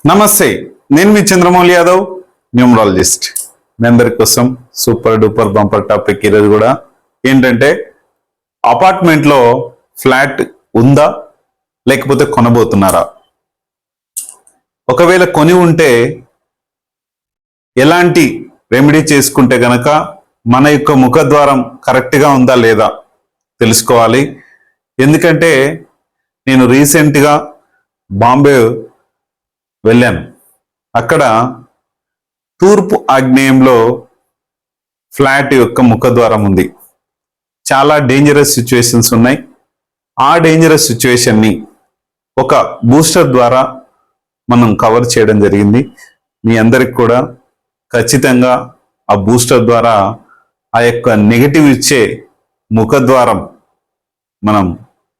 నమస్తే, నేను మీ చంద్రమౌళి యాదవ్, న్యూమరాలజిస్ట్. మీ అందరి కోసం సూపర్ డూపర్ బంపర్ టాపిక్ ఈరోజు కూడా ఏంటంటే, అపార్ట్మెంట్లో ఫ్లాట్ ఉందా లేకపోతే కొనబోతున్నారా? ఒకవేళ కొని ఉంటే ఎలాంటి రెమెడీ చేసుకుంటే గనక మన యొక్క ముఖద్వారం కరెక్ట్గా ఉందా లేదా తెలుసుకోవాలి. ఎందుకంటే నేను రీసెంట్గా బాంబే వెళ్ళాను. అక్కడ తూర్పు ఆగ్నేయంలో ఫ్లాట్ యొక్క ముఖద్వారం ఉంది. చాలా డేంజరస్ సిచ్యువేషన్స్ ఉన్నాయి. ఆ డేంజరస్ సిచ్యువేషన్ని ఒక బూస్టర్ ద్వారా మనం కవర్ చేయడం జరిగింది. మీ అందరికి కూడా ఖచ్చితంగా ఆ బూస్టర్ ద్వారా ఆ యొక్క నెగటివ్ ఇచ్చే ముఖద్వారం మనం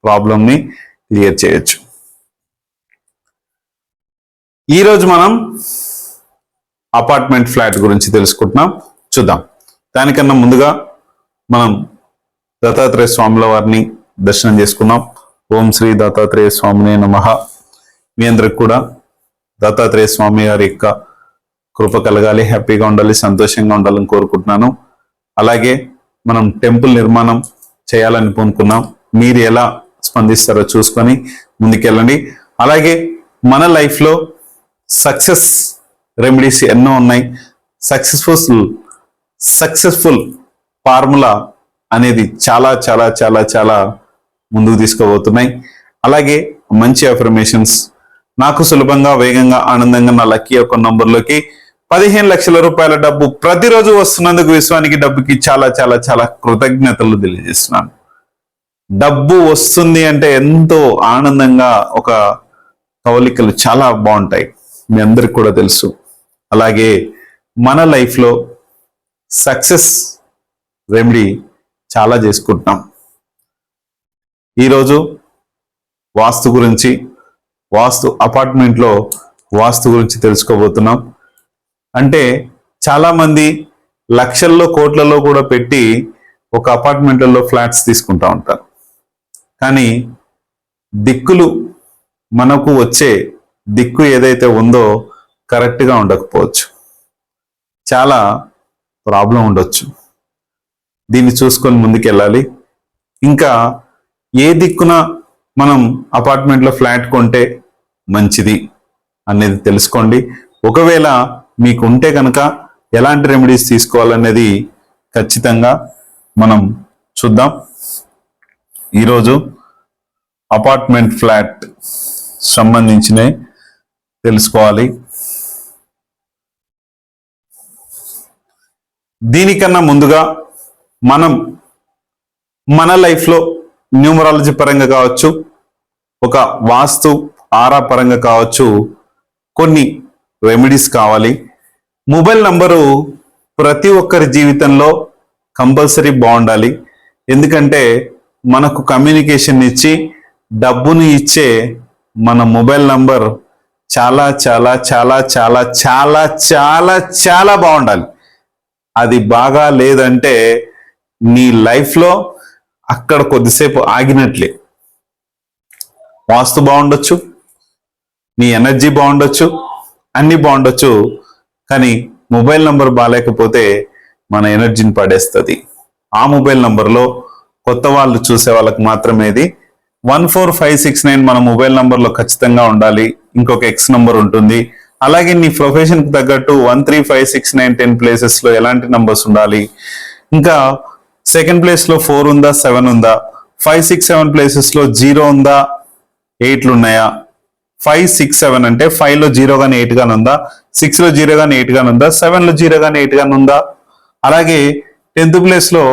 ప్రాబ్లంని క్లియర్ చేయొచ్చు. ఈరోజు మనం అపార్ట్మెంట్ ఫ్లాట్ గురించి తెలుసుకుంటున్నాం, చూద్దాం. దానికన్నా ముందుగా మనం దత్తాత్రేయ స్వాముల వారిని దర్శనం చేసుకున్నాం. ఓం శ్రీ దత్తాత్రేయ స్వామినే నమః. మీ అందరికి కూడా దత్తాత్రేయ స్వామి గారి యొక్క కృప కలగాలి, హ్యాపీగా ఉండాలి, సంతోషంగా ఉండాలని కోరుకుంటున్నాను. అలాగే మనం టెంపుల్ నిర్మాణం చేయాలని పూనుకున్నాం. మీరు ఎలా స్పందిస్తారో చూసుకొని ముందుకెళ్ళండి. అలాగే మన లైఫ్లో సక్సెస్ రెమెడీస్ ఎన్నో ఉన్నాయి. సక్సెస్ఫుల్ ఫార్ములా అనేది చాలా చాలా చాలా చాలా ముందుకు తీసుకోబోతున్నాయి. అలాగే మంచి అఫర్మేషన్స్, నాకు సులభంగా వేగంగా ఆనందంగా నా లక్కీ యొక్క నంబర్లోకి 15 లక్షల రూపాయల డబ్బు ప్రతిరోజు వస్తున్నందుకు విశ్వానికి డబ్బుకి చాలా చాలా చాలా కృతజ్ఞతలు తెలియజేస్తున్నాను. డబ్బు వస్తుంది అంటే ఎంతో ఆనందంగా ఒక కవలికలు చాలా బాగుంటాయి, మీ అందరికి కూడా తెలుసు. అలాగే మన లైఫ్లో సక్సెస్ రెమెడీ చాలా చేసుకుంటున్నాం. ఈరోజు వాస్తు గురించి, అపార్ట్మెంట్లో వాస్తు గురించి తెలుసుకోబోతున్నాం. అంటే చాలామంది లక్షల్లో కోట్లలో కూడా పెట్టి ఒక అపార్ట్మెంట్లలో ఫ్లాట్స్ తీసుకుంటా ఉంటారు. కానీ దిక్కులు, మనకు వచ్చే దిక్కు ఏదైతే ఉందో కరెక్ట్గా ఉండకపోవచ్చు, చాలా ప్రాబ్లం ఉండొచ్చు. దీన్ని చూసుకొని ముందుకెళ్ళాలి. ఇంకా ఏ దిక్కున మనం అపార్ట్మెంట్లో ఫ్లాట్ కొంటే మంచిది అనేది తెలుసుకోండి. ఒకవేళ మీకు ఉంటే కనుక ఎలాంటి రెమెడీస్ తీసుకోవాలనేది ఖచ్చితంగా మనం చూద్దాం. ఈరోజు అపార్ట్మెంట్ ఫ్లాట్ సంబంధించినవి తెలుసుకోవాలి. దీనికన్నా ముందుగా మనం మన లైఫ్లో న్యూమరాలజీ పరంగా కావచ్చు, ఒక వాస్తు ఆరా పరంగా కావచ్చు, కొన్ని రెమెడీస్ కావాలి. మొబైల్ నంబరు ప్రతి ఒక్కరి జీవితంలో కంపల్సరీ బాగుండాలి. ఎందుకంటే మనకు కమ్యూనికేషన్ ఇచ్చి డబ్బును ఇచ్చే మన మొబైల్ నంబర్ చాలా చాలా చాలా చాలా చాలా చాలా చాలా బాగుండాలి. అది బాగా లేదంటే నీ లైఫ్లో అక్కడ కొద్దిసేపు ఆగినట్లే. వాస్తు బాగుండొచ్చు, నీ ఎనర్జీ బాగుండొచ్చు, అన్నీ బాగుండొచ్చు, కానీ మొబైల్ నంబర్ బాగాలేకపోతే మన ఎనర్జీని పడేస్తుంది. ఆ మొబైల్ నంబర్లో కొత్త వాళ్ళు చూసే వాళ్ళకి మాత్రమే ఇది 14569 మన మొబైల్ నంబర్లో ఖచ్చితంగా ఉండాలి. ఇంకొక ఎక్స్ నంబర్ ఉంటుంది. అలాగే నీ ప్రొఫెషన్కి తగ్గట్టు 13569 10 ప్లేసెస్లో ఎలాంటి నంబర్స్ ఉండాలి. ఇంకా సెకండ్ ప్లేస్లో 4 ఉందా, 7 ఉందా, 567 ప్లేసెస్లో 0 ఉందా, 8లు ఉన్నాయా, 567 అంటే 5లో 0 కానీ 8 కానీ ఉందా, 6లో 0 కానీ 8 కానీ ఉందా, 7లో 0 కానీ 8 కానీ ఉందా. అలాగే 10th ప్లేస్లో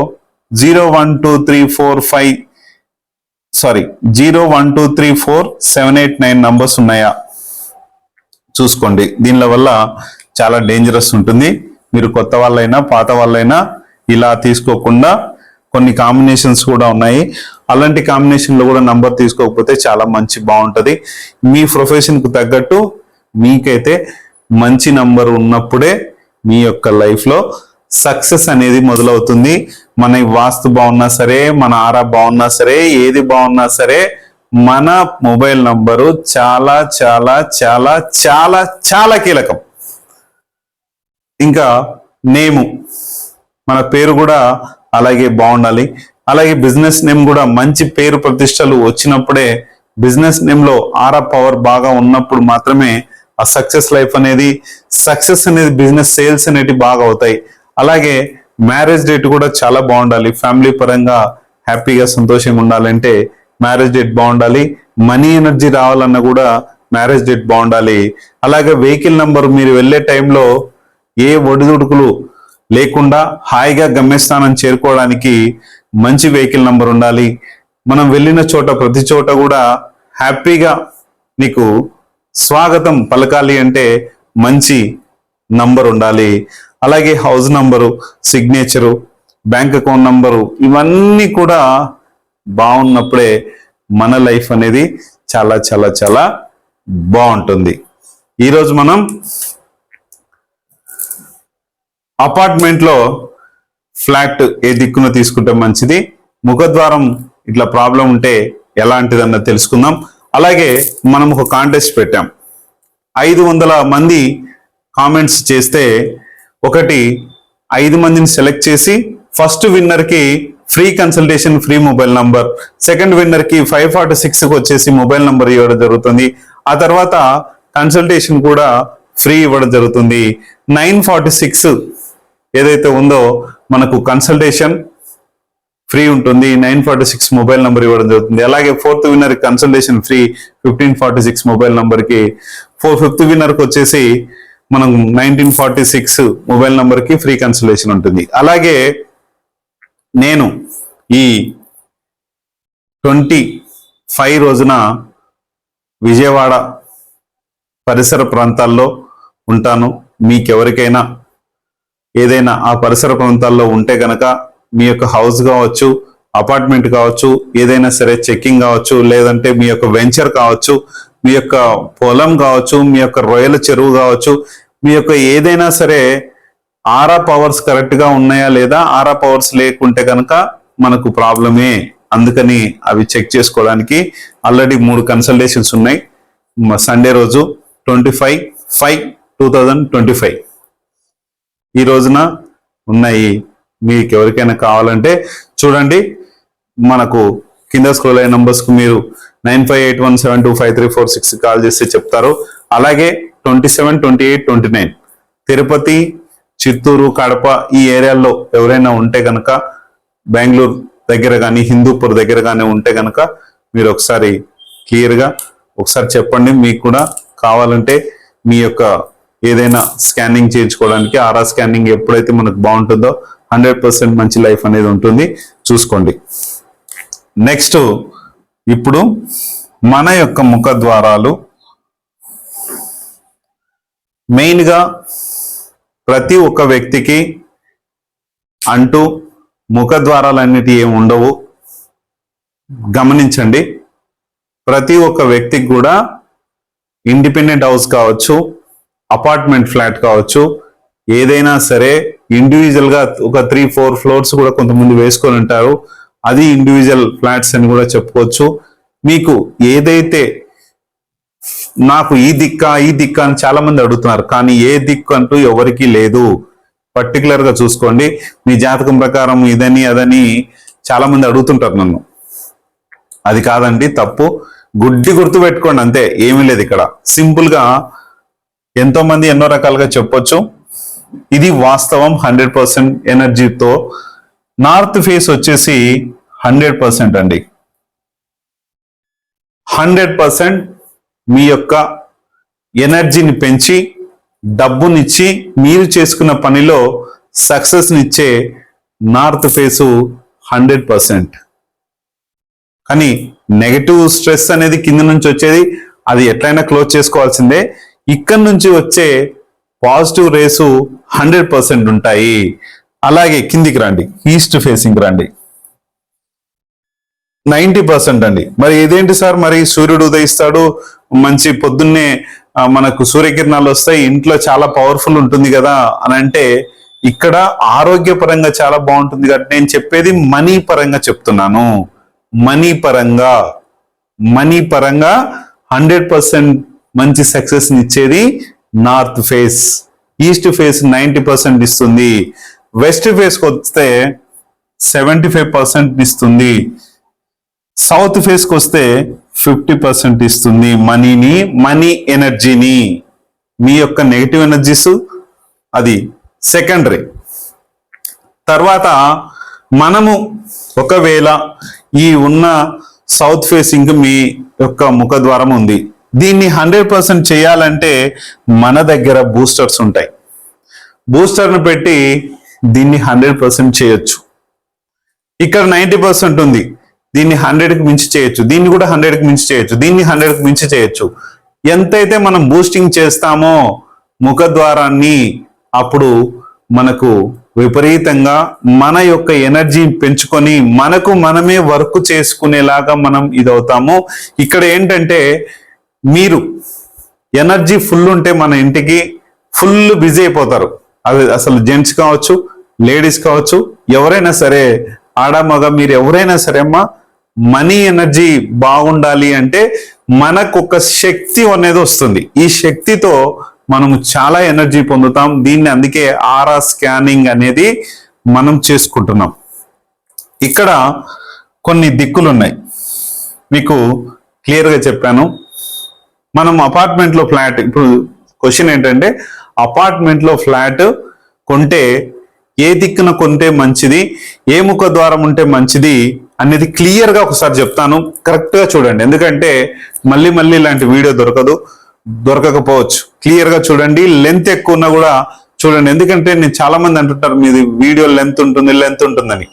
0 1 2 3 4 5 0 1 2 3 4 7 8 9 నంబర్స్ ఉన్నాయా చూసుకోండి. దీనిల వల్ల చాలా డేంజరస్ ఉంటుంది. మీరు కొత్త వాళ్ళైనా పాత వాళ్ళైనా ఇలా తీసుకోకుండా కొన్ని కాంబినేషన్స్ కూడా ఉన్నాయి. అలాంటి కాంబినేషన్లో కూడా నంబర్ తీసుకోకపోతే చాలా మంచి బాగుంటుంది. మీ ప్రొఫెషన్కు తగ్గట్టు మీకైతే మంచి నంబర్ ఉన్నప్పుడే మీ యొక్క లైఫ్లో సక్సెస్ అనేది మొదలవుతుంది. మన వాస్తు బాగున్నా సరే, మన ఆరా బాగున్నా సరే, ఏది బాగున్నా సరే మన మొబైల్ నంబరు చాలా చాలా చాలా చాలా చాలా కీలకం. ఇంకా నేము, మన పేరు కూడా అలాగే బాగుండాలి. అలాగే బిజినెస్ నేమ్ కూడా మంచి పేరు ప్రతిష్టలు వచ్చినప్పుడే, బిజినెస్ నేమ్ లో ఆరా పవర్ బాగా ఉన్నప్పుడు మాత్రమే ఆ సక్సెస్ లైఫ్ అనేది, సక్సెస్ అనేది, బిజినెస్ సేల్స్ అనేవి బాగా అవుతాయి. అలాగే మ్యారేజ్ డేట్ కూడా చాలా బాగుండాలి. ఫ్యామిలీ పరంగా హ్యాపీగా సంతోషంగా ఉండాలంటే మ్యారేజ్ డేట్ బాగుండాలి. మనీ ఎనర్జీ రావాలన్నా కూడా మ్యారేజ్ డేట్ బాగుండాలి. అలాగే వెహికల్ నంబర్, మీరు వెళ్ళే టైంలో ఏ ఒడిదుడుకులు లేకుండా హాయిగా గమ్యస్థానం చేరుకోవడానికి మంచి వెహికల్ నంబర్ ఉండాలి. మనం వెళ్ళిన చోట ప్రతి చోట కూడా హ్యాపీగా నీకు స్వాగతం పలకాలి అంటే మంచి నంబర్ ఉండాలి. అలాగే house number, signature, bank account number, ఇవన్నీ కూడా బాగున్నప్పుడే మన లైఫ్ అనేది చాలా చాలా చాలా బాగుంటుంది. ఈరోజు మనం అపార్ట్మెంట్లో ఫ్లాట్ ఏ దిక్కున తీసుకుంటే మంచిది, ముఖద్వారం ఇట్లా ప్రాబ్లం ఉంటే ఎలాంటిదన్న తెలుసుకుందాం. అలాగే మనం ఒక కాంటెస్ట్ పెట్టాం. 500 మంది కామెంట్స్ చేస్తే 5 మందిని సెలెక్ట్ చేసి ఫస్ట్ విన్నర్ కి free consultation, free mobile number, second winner కి 546 వచ్చేసి మొబైల్ నంబర్ ఇవ్వడం జరుగుతుంది. ఆ తర్వాత కన్సల్టేషన్ కూడా ఫ్రీ ఇవ్వడం జరుగుతుంది. 946 ఏదైతే ఉందో మనకు కన్సల్టేషన్ ఫ్రీ ఉంటుంది. 946 మొబైల్ నంబర్ ఇవ్వడం జరుగుతుంది. అలాగే fourth winner consultation free 1546 mobile number కి, ఫిఫ్త్ విన్నర్ కి వచ్చేసి మనం 1946 మొబైల్ నంబర్ కి ఫ్రీ కన్సల్టేషన్ ఉంటుంది. అలాగే నేను ఈ 25 రోజున విజయవాడ పరిసర ప్రాంతాల్లో ఉంటాను. మీకెవరికైనా ఏదైనా ఆ పరిసర ప్రాంతాల్లో ఉంటే గనక మీ యొక్క హౌస్ కావచ్చు, అపార్ట్మెంట్ కావచ్చు, ఏదైనా సరే చెక్కింగ్ కావచ్చు, లేదంటే మీ యొక్క వెంచర్ కావచ్చు, మీ యొక్క పొలం కావచ్చు, మీ యొక్క రొయ్యల చెరువు కావచ్చు, మీ యొక్క ఏదైనా సరే ఆరా పవర్స్ కరెక్ట్ గా ఉన్నాయా లేదా, ఆరా పవర్స్ లేకుంటే కనుక మనకు ప్రాబ్లమే. అందుకని అవి చెక్ చేసుకోవడానికి ఆల్రెడీ 3 కన్సల్టేషన్స్ ఉన్నాయి. సండే రోజు 25/5/2025 ఈ రోజున ఉన్నాయి. మీకు ఎవరికైనా కావాలంటే చూడండి, మనకు కింద స్క్రోల్ అయిన నంబర్స్ కు మీరు 9581725346 కాల్ చేస్తే చెప్తారు. అలాగే 27, 28, 29 తిరుపతి, చిత్తూరు, కడప ఈ ఏరియాల్లో ఎవరైనా ఉంటే కనుక, బెంగళూరు దగ్గర కానీ హిందూపూర్ దగ్గర కానీ ఉంటే కనుక మీరు ఒకసారి క్లియర్గా ఒకసారి చెప్పండి. మీకు కూడా కావాలంటే మీ యొక్క ఏదైనా స్కానింగ్ చేయించుకోవడానికి, ఆరా స్కానింగ్ ఎప్పుడైతే మనకు బాగుంటుందో 100% మంచి లైఫ్ అనేది ఉంటుంది. చూసుకోండి. నెక్స్ట్, ఇప్పుడు మన యొక్క ముఖద్వారాలు మెయిన్గా ప్రతి ఒక్క వ్యక్తికి అంటూ ముఖద్వారాలన్నిటి ఏమి ఉండవు. గమనించండి, ప్రతి ఒక్క వ్యక్తికి కూడా ఇండిపెండెంట్ హౌస్ కావచ్చు, అపార్ట్మెంట్ ఫ్లాట్ కావచ్చు, ఏదైనా సరే ఇండివిజువల్ గా ఒక 3-4 ఫ్లోర్స్ కూడా కొంతమంది వేసుకొని ఉంటారు. అది ఇండివిజువల్ ఫ్లాట్స్ అని కూడా చెప్పుకోవచ్చు. మీకు ఏదైతే, నాకు ఈ దిక్కు అని చాలా మంది అడుగుతున్నారు, కానీ ఏ దిక్కు అంటూ ఎవరికి లేదు. పర్టికులర్ గా చూసుకోండి. మీ జాతకం ప్రకారం ఇదని అదని చాలా మంది అడుగుతుంటారు నన్ను. అది కాదండి, తప్పు. గుడ్డి గుర్తు పెట్టుకోండి, అంతే, ఏమీ లేదు ఇక్కడ. సింపుల్ గా ఎంతో మంది ఎన్నో రకాలుగా చెప్పొచ్చు. ఇది వాస్తవం. 100% ఎనర్జీతో నార్త్ ఫేస్ వచ్చేసి 100% అండి. 100% మీ యొక్క ఎనర్జీని పెంచి, డబ్బునిచ్చి, మీరు చేసుకున్న పనిలో సక్సెస్ నిచ్చే నార్త్ ఫేసు 100%. కానీ నెగటివ్ స్ట్రెస్ అనేది కింద నుంచి వచ్చేది, అది ఎట్లయినా క్లోజ్ చేసుకోవాల్సిందే. ఇక్కడి నుంచి వచ్చే పాజిటివ్ రేసు 100% ఉంటాయి. అలాగే కిందికి రండి, ఈస్ట్ ఫేసింగ్ రండి, 90% అండి. మరి ఇదేంటి సార్, మరి సూర్యుడు ఉదయిస్తాడు, మంచి పొద్దున్నే మనకు సూర్యకిరణాలు వస్తాయి, ఇంట్లో చాలా పవర్ఫుల్ ఉంటుంది కదా అని అంటే, ఇక్కడ ఆరోగ్యపరంగా చాలా బాగుంటుంది కాబట్టి నేను చెప్పేది మనీ పరంగా చెప్తున్నాను. మనీ పరంగా మనీ పరంగా 100% మంచి సక్సెస్ ఇచ్చేది నార్త్ ఫేస్. ఈస్ట్ ఫేస్ 90% ఇస్తుంది. వెస్ట్ ఫేస్కి వస్తే 75% ఇస్తుంది. సౌత్ ఫేస్కి వస్తే 50% ఇస్తుంది మనీని, మనీ ఎనర్జీని. మీ యొక్క నెగిటివ్ ఎనర్జీస్ అది సెకండరీ. తర్వాత మనము ఒకవేళ ఈ ఉన్న సౌత్ ఫేసింగ్ మీ యొక్క ముఖద్వారం ఉంది, దీన్ని 100% చేయాలంటే మన దగ్గర బూస్టర్స్ ఉంటాయి. బూస్టర్ను పెట్టి దీన్ని 100% చేయొచ్చు. ఇక్కడ 90% ఉంది, దీన్ని 100కి మించి చేయొచ్చు. దీన్ని కూడా 100కి మించి చేయొచ్చు. దీన్ని 100కి మించి చేయొచ్చు. ఎంతైతే మనం బూస్టింగ్ చేస్తామో ముఖద్వారాన్ని, అప్పుడు మనకు విపరీతంగా మన యొక్క ఎనర్జీ పెంచుకొని మనకు మనమే వర్క్ చేసుకునేలాగా మనం ఇదవుతాము. ఇక్కడ ఏంటంటే మీరు ఎనర్జీ ఫుల్ ఉంటే మన ఇంటికి ఫుల్ బిజీ అయిపోతారు. అది అసలు జెంట్స్ కావచ్చు, లేడీస్ కావచ్చు, ఎవరైనా సరే, ఆడ మగ మీరు ఎవరైనా సరే అమ్మా, మనీ ఎనర్జీ బాగుండాలి అంటే మనకు ఒక శక్తి అనేది వస్తుంది. ఈ శక్తితో మనము చాలా ఎనర్జీ పొందుతాం. దీన్ని అందుకే ఆరా స్కానింగ్ అనేది మనం చేసుకుంటున్నాం. ఇక్కడ కొన్ని దిక్కులు ఉన్నాయి, మీకు క్లియర్గా చెప్పాను. మనం అపార్ట్మెంట్లో ఫ్లాట్, ఇప్పుడు క్వశ్చన్ ఏంటంటే అపార్ట్మెంట్లో ఫ్లాట్ కొంటే ఏ దిక్కున కొంటే మంచిది, ఏ ముఖ ద్వారం ఉంటే మంచిది అనేది క్లియర్గా ఒకసారి చెప్తాను. కరెక్ట్గా చూడండి, ఎందుకంటే మళ్ళీ మళ్ళీ ఇలాంటి వీడియో దొరకకపోవచ్చు. క్లియర్గా చూడండి. లెంత్ ఎక్కువ ఉన్నా కూడా చూడండి, ఎందుకంటే నేను చాలా మంది అంటుంటారు మీది వీడియో లెంత్ ఉంటుందని.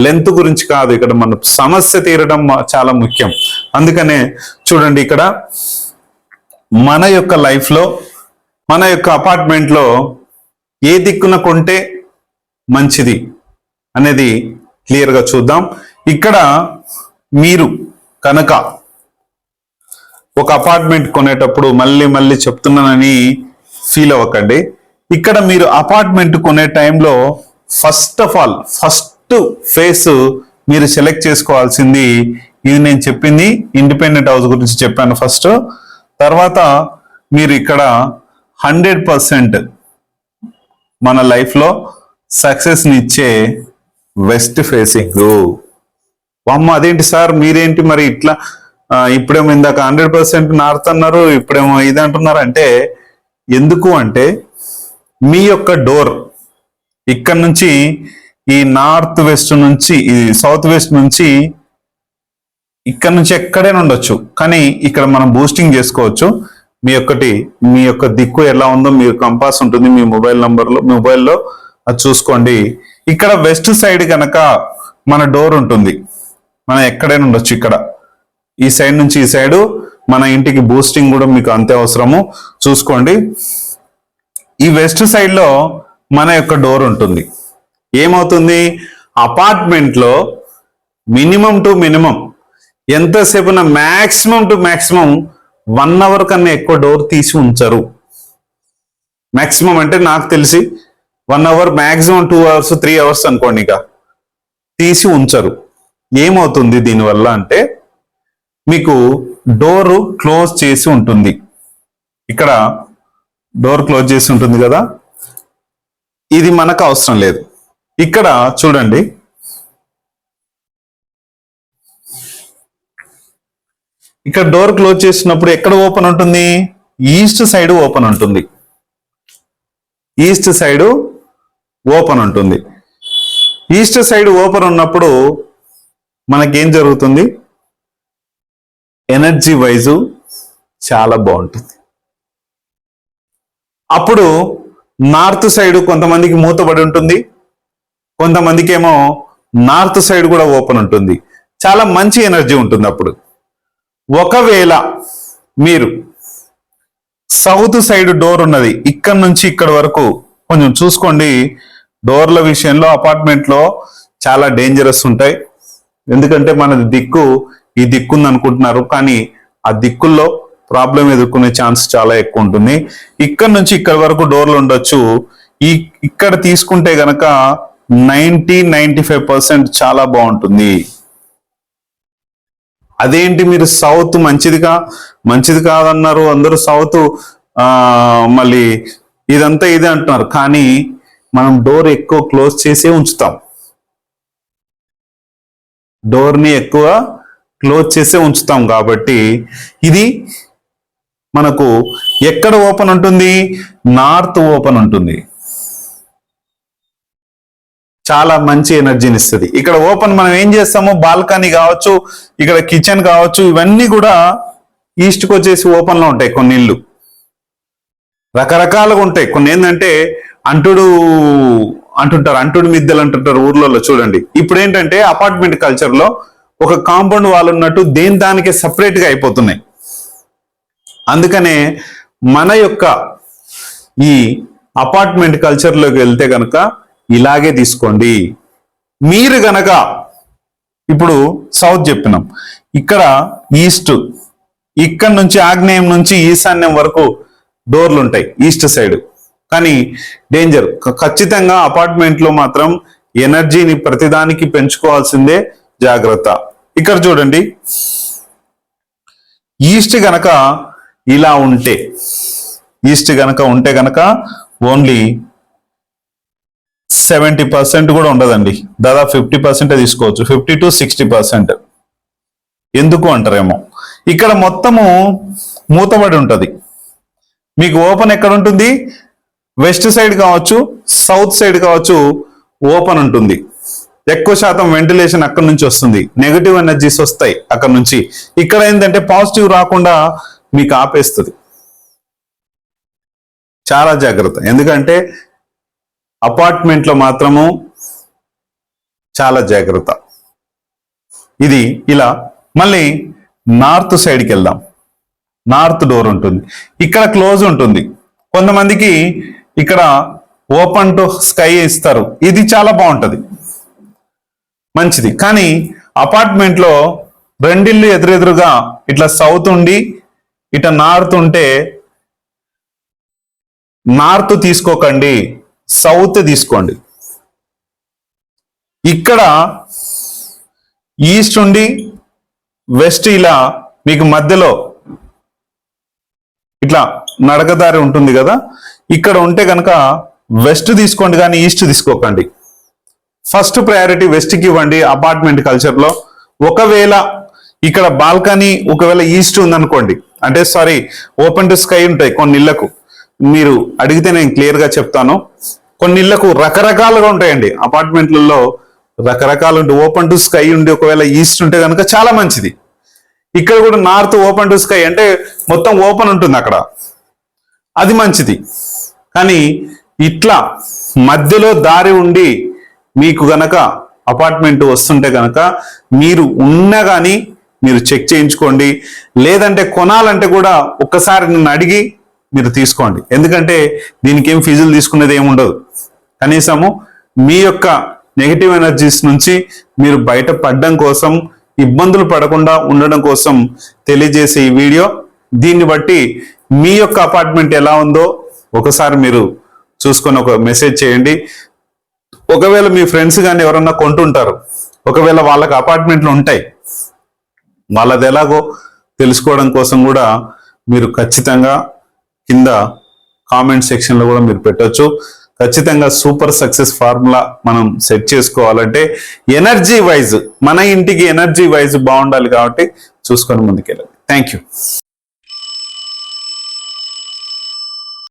లెంత్ గురించి కాదు, ఇక్కడ మన సమస్య తీరడం చాలా ముఖ్యం. అందుకనే చూడండి, ఇక్కడ మన యొక్క లైఫ్లో, మన యొక్క అపార్ట్మెంట్లో ఏ దిక్కున కొంటే మంచిది అనేది క్లియర్గా చూద్దాం. ఇక్కడ మీరు కనుక ఒక అపార్ట్మెంట్ కొనేటప్పుడు మళ్ళీ చెప్తున్నానని ఫీల్ అవ్వకండి. ఇక్కడ మీరు అపార్ట్మెంట్ కొనే టైంలో first of all first face మీరు సెలెక్ట్ చేసుకోవాల్సింది, ఇది నేను చెప్పింది ఇండిపెండెంట్ హౌస్ గురించి చెప్పాను ఫస్ట్. తర్వాత మీరు ఇక్కడ 100% మన లైఫ్లో సక్సెస్ని ఇచ్చే వెస్ట్ ఫేసింగ్. అమ్మ అదేంటి సార్ మీరేంటి మరి ఇట్లా, ఇప్పుడేమో ఇందాక 100% నార్త్ అన్నారు, ఇప్పుడేమో ఇది అంటున్నారు అంటే, ఎందుకు అంటే మీ యొక్క డోర్ ఇక్కడ నుంచి ఈ నార్త్ వెస్ట్ నుంచి, ఈ సౌత్ వెస్ట్ నుంచి, ఇక్కడ నుంచి ఎక్కడైనా ఉండొచ్చు, కానీ ఇక్కడ మనం బూస్టింగ్ చేసుకోవచ్చు. మీ యొక్క దిక్కు ఎలా ఉందో మీరు కంపాస్ ఉంటుంది మీ మొబైల్లో అది చూసుకోండి. ఇక్కడ వెస్ట్ సైడ్ కనుక మన డోర్ ఉంటుంది, మనం ఎక్కడైనా ఉండొచ్చు. ఇక్కడ ఈ సైడ్ నుంచి ఈ సైడు మన ఇంటికి బూస్టింగ్ కూడా మీకు అంతే అవసరము. చూసుకోండి, ఈ వెస్ట్ సైడ్ లో మన యొక్క డోర్ ఉంటుంది. ఏమవుతుంది, అపార్ట్మెంట్లో మినిమం టు మినిమం ఎంతసేపు మ్యాక్సిమం టు మ్యాక్సిమం 1 hour కన్నా ఎక్కువ డోర్ తీసి ఉంచరు. మ్యాక్సిమం అంటే నాకు తెలిసి 1 hour, మ్యాక్సిమం 2 hours 3 hours అనుకోండి, ఇక తీసి ఉంచరు. ఏమవుతుంది దీనివల్ల అంటే, మీకు డోరు క్లోజ్ చేసి ఉంటుంది. ఇక్కడ డోర్ క్లోజ్ చేసి ఉంటుంది కదా, ఇది మనకు అవసరం లేదు. ఇక్కడ చూడండి, ఇక్కడ డోర్ క్లోజ్ చేసినప్పుడు ఎక్కడ ఓపెన్ ఉంటుంది, ఈస్ట్ సైడ్ ఓపెన్ ఉంటుంది. ఈస్ట్ సైడ్ ఓపెన్ ఉంటుంది. ఈస్ట్ సైడ్ ఓపెన్ ఉన్నప్పుడు మనకేం జరుగుతుంది, ఎనర్జీ వైజు చాలా బాగుంటుంది. అప్పుడు నార్త్ సైడ్ కొంతమందికి మూతబడి ఉంటుంది, కొంతమందికి ఏమో నార్త్ సైడ్ కూడా ఓపెన్ ఉంటుంది. చాలా మంచి ఎనర్జీ ఉంటుంది. అప్పుడు ఒకవేళ మీరు సౌత్ సైడ్ డోర్ ఉన్నది, ఇక్కడ నుంచి ఇక్కడ వరకు కొంచెం చూసుకోండి. డోర్ల విషయంలో అపార్ట్మెంట్లో చాలా డేంజరస్ ఉంటాయి. ఎందుకంటే మనది దిక్కు ఈ దిక్కుంది అనుకుంటున్నారు, కానీ ఆ దిక్కుల్లో ప్రాబ్లం ఎదుర్కొనే ఛాన్స్ చాలా ఎక్కువ ఉంటుంది. ఇక్కడ నుంచి ఇక్కడ వరకు డోర్లు ఉండొచ్చు. ఇక్కడ తీసుకుంటే గనక 90-95% చాలా బాగుంటుంది. అదేంటి మీరు సౌత్ మంచిది కాదన్నారు, అందరూ సౌత్ మళ్ళీ ఇదంతా ఇదే అంటున్నారు. కానీ మనం డోర్ ఎక్కువ క్లోజ్ చేసే ఉంచుతాం, డోర్ని ఎక్కువ క్లోజ్ చేసే ఉంచుతాం. కాబట్టి ఇది మనకు ఎక్కడ ఓపెన్ ఉంటుంది? నార్త్ ఓపెన్ ఉంటుంది, చాలా మంచి ఎనర్జీని ఇస్తుంది. ఇక్కడ ఓపెన్ మనం ఏం చేస్తాము, బాల్కనీ కావచ్చు, ఇక్కడ కిచెన్ కావచ్చు, ఇవన్నీ కూడా ఈస్ట్కి వచ్చేసి ఓపెన్లో ఉంటాయి. కొన్ని ఇళ్ళు రకరకాలుగా ఉంటాయి. కొన్ని ఏంటంటే అంటుడు మిద్దెలు అంటుంటారు ఊర్లలో, చూడండి. ఇప్పుడు ఏంటంటే అపార్ట్మెంట్ కల్చర్లో ఒక కాంపౌండ్ వాల్ ఉన్నట్టు దానికే సపరేట్గా అయిపోతున్నాయి. అందుకనే మన యొక్క ఈ అపార్ట్మెంట్ కల్చర్లోకి వెళ్తే కనుక ఇలాగే తీసుకోండి. మీరు గనక ఇప్పుడు సౌత్ చెప్పినాం, ఇక్కడ ఈస్ట్, ఇక్కడ నుంచి ఆగ్నేయం నుంచి ఈశాన్యం వరకు డోర్లు ఉంటాయి ఈస్ట్ సైడ్. కానీ డేంజర్, ఖచ్చితంగా అపార్ట్మెంట్లో మాత్రం ఎనర్జీని ప్రతిదానికి పెంచుకోవాల్సిందే, జాగ్రత్త. ఇక్కడ చూడండి, ఈస్ట్ గనక ఇలా ఉంటే, ఈస్ట్ గనక ఉంటే గనక ఓన్లీ 70% కూడా ఉండదండి, దాదాపు 50% తీసుకోవచ్చు, 50 to 60%. ఎందుకు అంటారేమో, ఇక్కడ మొత్తము మూతబడి ఉంటుంది. మీకు ఓపెన్ ఎక్కడ ఉంటుంది? వెస్ట్ సైడ్ కావచ్చు, సౌత్ సైడ్ కావచ్చు, ఓపెన్ ఉంటుంది. ఎక్కువ శాతం వెంటిలేషన్ అక్కడ నుంచి వస్తుంది, నెగటివ్ ఎనర్జీస్ వస్తాయి అక్కడ నుంచి. ఇక్కడ ఏంటంటే పాజిటివ్ రాకుండా మీకు ఆపేస్తుంది. చాలా జాగ్రత్త, ఎందుకంటే అపార్ట్మెంట్లో మాత్రము చాలా జాగ్రత్త. ఇది ఇలా. మళ్ళీ నార్త్ సైడ్కి వెళ్దాం. నార్త్ డోర్ ఉంటుంది, ఇక్కడ క్లోజ్ ఉంటుంది. కొంతమందికి ఇక్కడ ఓపెన్ టు స్కై ఇస్తారు, ఇది చాలా బాగుంటుంది, మంచిది. కానీ అపార్ట్మెంట్లో రెండిళ్ళు ఎదురెదురుగా ఇట్లా సౌత్ ఉండి ఇట్లా నార్త్ ఉంటే, నార్త్ తీసుకోకండి, సౌత్ తీసుకోండి. ఇక్కడ ఈస్ట్ ఉండి వెస్ట్ ఇలా మీకు మధ్యలో ఇట్లా నడకదారి ఉంటుంది కదా, ఇక్కడ ఉంటే కనుక వెస్ట్ తీసుకోండి, కానీ ఈస్ట్ తీసుకోకండి. ఫస్ట్ ప్రయారిటీ వెస్ట్కి ఇవ్వండి అపార్ట్మెంట్ కల్చర్లో. ఒకవేళ ఇక్కడ బాల్కనీ ఒకవేళ ఈస్ట్ ఉందనుకోండి, అంటే సారీ ఓపెన్ టు స్కై ఉంటాయి కొన్ని ఇళ్లకు, మీరు అడిగితే నేను క్లియర్గా చెప్తాను. కొన్ని ఇళ్లకు రకరకాలుగా ఉంటాయండి, అపార్ట్మెంట్లలో రకరకాలు ఉంటాయి. ఓపెన్ టు స్కై ఉండి ఒకవేళ ఈస్ట్ ఉంటే కనుక చాలా మంచిది. ఇక్కడ కూడా నార్త్ ఓపెన్ టు స్కై అంటే మొత్తం ఓపెన్ ఉంటుంది అక్కడ, అది మంచిది. కానీ ఇట్లా మధ్యలో దారి ఉండి మీకు గనక అపార్ట్మెంట్ వస్తుంటే గనక మీరు ఉన్నా కానీ మీరు చెక్ చేయించుకోండి. లేదంటే కొనాలంటే కూడా ఒక్కసారి నన్ను అడిగి మీరు తీసుకోండి. ఎందుకంటే దీనికి ఏం ఫీజులు తీసుకునేది ఏమి ఉండదు. కనీసము మీ యొక్క నెగిటివ్ ఎనర్జీస్ నుంచి మీరు బయటపడడం కోసం, ఇబ్బందులు పడకుండా ఉండడం కోసం తెలియజేసే ఈ వీడియో. దీన్ని బట్టి మీ యొక్క అపార్ట్మెంట్ ఎలా ఉందో ఒకసారి మీరు చూసుకొని ఒక మెసేజ్ చేయండి. ఒకవేళ మీ ఫ్రెండ్స్ కానీ ఎవరన్నా కొంటుంటారు, ఒకవేళ వాళ్ళకి అపార్ట్మెంట్లు ఉంటాయి, వాళ్ళది ఎలాగో తెలుసుకోవడం కోసం కూడా మీరు ఖచ్చితంగా కింద కామెంట్ సెక్షన్లో కూడా మీరు పెట్టొచ్చు. ఖచ్చితంగా సూపర్ సక్సెస్ ఫార్ములా మనం సెట్ చేసుకోవాలంటే ఎనర్జీ వైజ్, మన ఇంటికి ఎనర్జీ వైజ్ బాగుండాలి. కాబట్టి చూసుకొని ముందుకెళ్ళండి. Thank you.